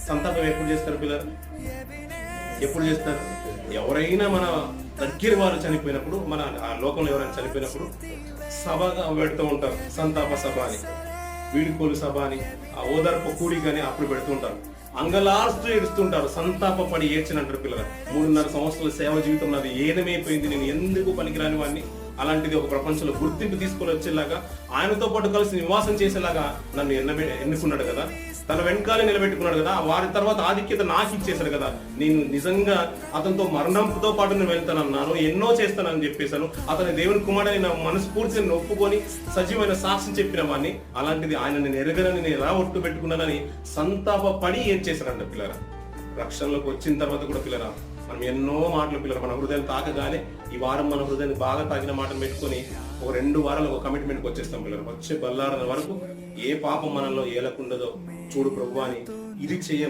సంతాపం ఎప్పుడు చేస్తారు పిల్లలు? ఎప్పుడు చేస్తారు? ఎవరైనా మన దగ్గర వారు చనిపోయినప్పుడు, మన ఆ లోకంలో ఎవరైనా చనిపోయినప్పుడు సభగా పెడుతూ ఉంటారు. సంతాప సభ అని, వీడుకోలు సభ అని, ఆ ఓదార్పు కూడిక అని అప్పుడు పెడుతూ ఉంటారు. అంగలార్స్తూ ఏడుస్తుంటారు, సంతాప పడి ఏడ్చినంటారు పిల్లలు. 3.5 సంవత్సరాల సేవ జీవితం నాది ఏనమైపోయింది, నేను ఎందుకు పనికిరాని వాడిని. అలాంటిది ఒక ప్రపంచంలో గుర్తింపు తీసుకొని వచ్చేలాగా, ఆయనతో పాటు కలిసి నివాసం చేసేలాగా నన్ను ఎన్నుకున్నాడు కదా, తన వెనకాలే నిలబెట్టుకున్నాడు కదా, వారి తర్వాత ఆధిక్యత నాకు ఇచ్చేశాడు కదా. నేను నిజంగా అతనితో మరణంతో పాటు నేను వెళ్తానన్నాను, ఎన్నో చేస్తానని చెప్పేశాను. అతని దేవుని కుమారుడని నా మనస్ఫూర్తిని నేను ఒప్పుకొని సజీవమైన సాక్ష్యం చెప్పిన వాడిని. అలాంటిది ఆయన నేను ఎరగనని నేను ఎలా ఒట్టు పెట్టుకున్నానని సంతాప పడి ఏం చేశాడంట పిల్లరా. రక్షణలోకి వచ్చిన తర్వాత కూడా పిల్లరా, మనం ఎన్నో మాటలు పిల్లలు మన హృదయం తాకగానే, ఈ వారం మన హృదయాన్ని బాగా తాకిన మాటలు పెట్టుకొని ఒక 2 వారాలు ఒక కమిట్మెంట్కి వచ్చేస్తాం పిల్లలు. వచ్చే బల్లారన వరకు ఏ పాపం మనలో ఏలకుండదో చూడు ప్రభువా అని, ఇది చేయ